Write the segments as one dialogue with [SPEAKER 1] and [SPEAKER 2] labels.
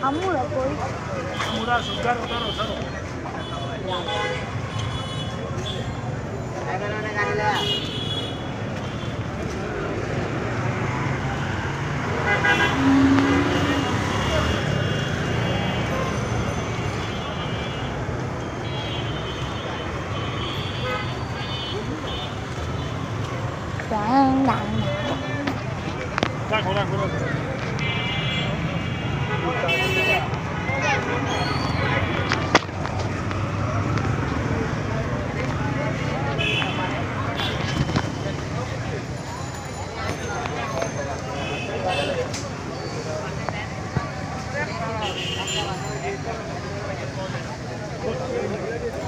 [SPEAKER 1] Amura koi.
[SPEAKER 2] Amura sugar utaro.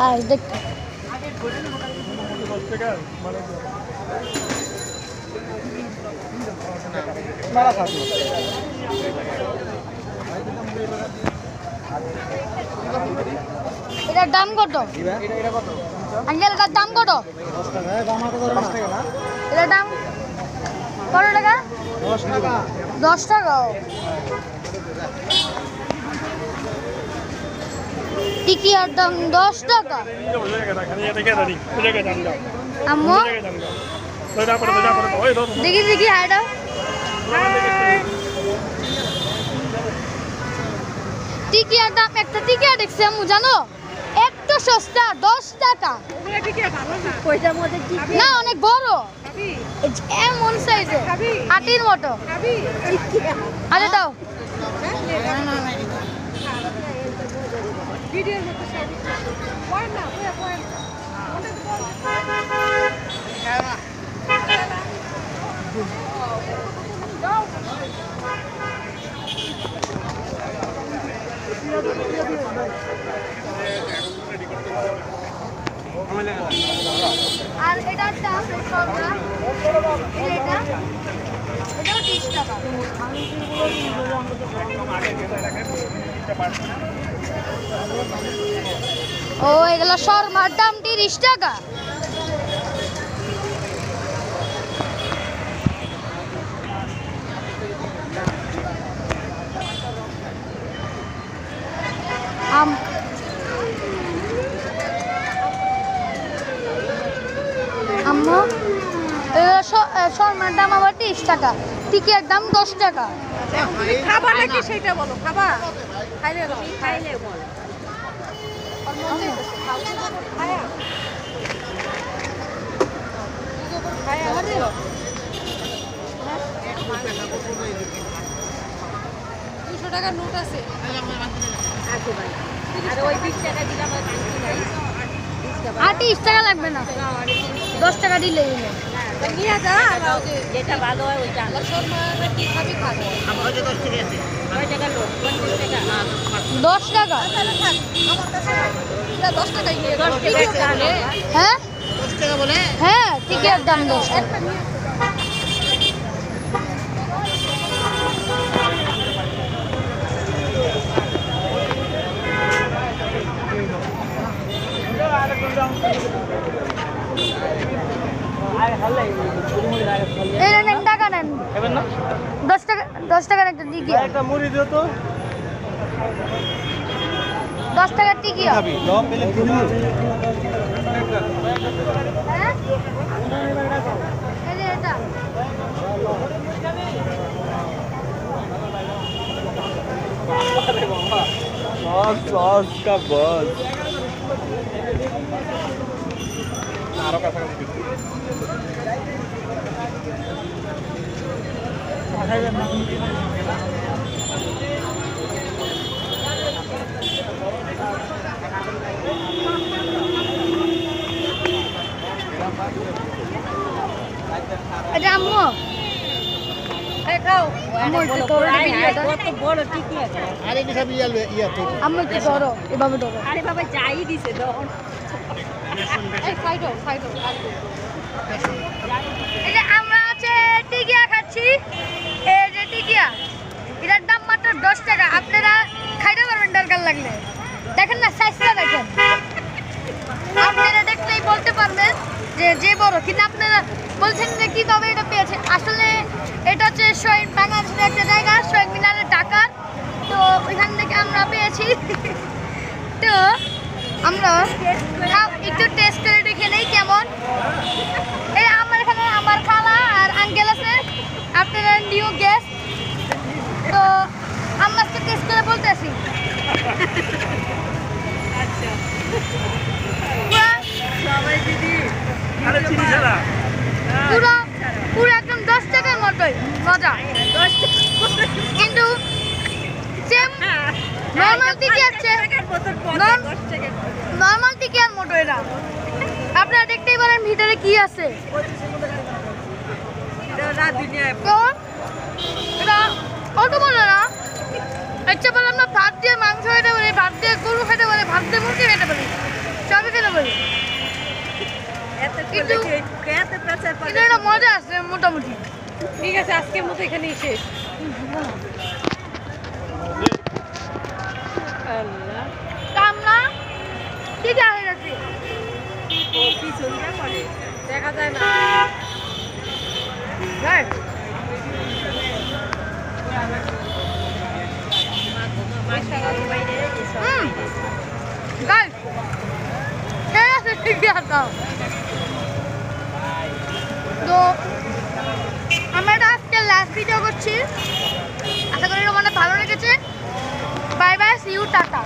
[SPEAKER 1] Ay, deख এটার দাম কত? আঙ্কেল এটার দাম কত?
[SPEAKER 3] 10 টাকা। দাম কত? 10 টাকা না?
[SPEAKER 1] এটার দাম কত টাকা?
[SPEAKER 3] 10 টাকা।
[SPEAKER 1] 10 টাকা। টিকিয়ার দাম 10 টাকা। আম্মু দেখি দেখি হাইটা টিকিয়ার দাম একটা টিকিয়া দেখছি আম্মু জানো একটু সস্তা 10 টাকা। না অনেক বড় এমন সাইজে হাতির মতো। আরে দাও আর এটার দাম এটা এটাও 30 টাকা। ও এগুলো শর্মার দাম 30 টাকা। আম্মু শর্মার দাম আবার 30 টাকা টিকিয়ার দাম 10 টাকা।
[SPEAKER 4] খাবা নাকি সেটা বলো খাবা খাইলে বল টাকা নোট আছে ওই 20 টাকা দিলে আমার কান্তি নাই
[SPEAKER 1] 30 টাকা লাগবে না 10 টাকা দিলে
[SPEAKER 4] নিয়ে যা যেটা ভালো হয় ওইটা কি খাবি খাবো আমার 10 টাকা আছে 9 টাকা লোক 50 টাকা
[SPEAKER 1] 10 টাকা
[SPEAKER 4] তাহলে থাক আমার কাছে 10 টাকাই নিয়ে 10 টাকা বলে
[SPEAKER 1] হ্যাঁ
[SPEAKER 4] 10 টাকা বলে
[SPEAKER 1] হ্যাঁ টিকিটের দাম 10 টাকা। এই নেন টাকা নেন 10 টাকার একটা টিকিট
[SPEAKER 3] একটা মুড়ি দিও তো
[SPEAKER 1] 10 টাকার টিকিট
[SPEAKER 3] খাবি দাও পেলে দিবি
[SPEAKER 1] হ্যাঁ এই যে এটা
[SPEAKER 3] अरे बाबा सॉस का बस आरो का सकते
[SPEAKER 1] এটা আম্মু
[SPEAKER 4] খাও
[SPEAKER 1] আম্মু একটু ধরো ভিডিওটা
[SPEAKER 4] কত বড় টিকি আছে
[SPEAKER 3] আরে কি সব ইয়া তো
[SPEAKER 1] আম্মু একটু ধরো এভাবে ধরো
[SPEAKER 4] আরে বাবা যাই দিছে তখন এই খাইডো
[SPEAKER 1] এটা আমরা আছে টিকিয়া খাচ্ছি আছি এই যে টিকিয়া, এটার দাম মাত্র 10 টাকা। আপনারা খাইতে পারবেন দরকার লাগলে। দেখেন না সাইজটা দেখেন, আপনারা দেখলেই বলতে পারবেন যে বড়। কিন্তু আপনারা বলছেন যে কীভাবে এটা পেয়েছে। আসলে এটা হচ্ছে বাংলাদেশের একটা জায়গা, শহীদ মিনারের ঢাকা। তো ওইখান থেকে আমরা পেয়েছি। তো আমরা একটু টেস্ট করে দেখে নেই কেমন। এই আমার এখানে আমার খালা আর আঙ্কেল আছে, আপনারা নিউ গেস্ট। তো আমরা তো টেস্ট করে বলতেছি।
[SPEAKER 2] আরে চিনি ছাড়া
[SPEAKER 1] পুরো পুরো একদম 10 টাকার মতোই মজা। কিন্তু নর্মাল টিকি আছে, নর্মাল টিকি আর মোটো এটা। আপনারা দেখতেই পারেন ভিতরে কি আছে। তো এটা অত বলে না, ইচ্ছা বলে আমরা ভাত দিয়ে মাংস খেতে পারি, ভাত দিয়ে গরু খেতে পারি, ভাত দিয়ে মুরগি খেতে পারি, সবই খেতে পারি। কিন্তু এটা মজা আছে মোটামুটি।
[SPEAKER 4] ঠিক আছে, আজকের মতো এখানেই শেষ। আল্লাহ,
[SPEAKER 1] আমরা ঠিক আছে যাচ্ছি।
[SPEAKER 4] দেখা যায় না।
[SPEAKER 1] Right. Guys, ঠিক আছে ঠিক আছে। তো আমরা এটা আজকে লাস্ট ভিডিও করছি। আশা করি তোমাদের ভালো লেগেছে। Bye bye, see you, tata.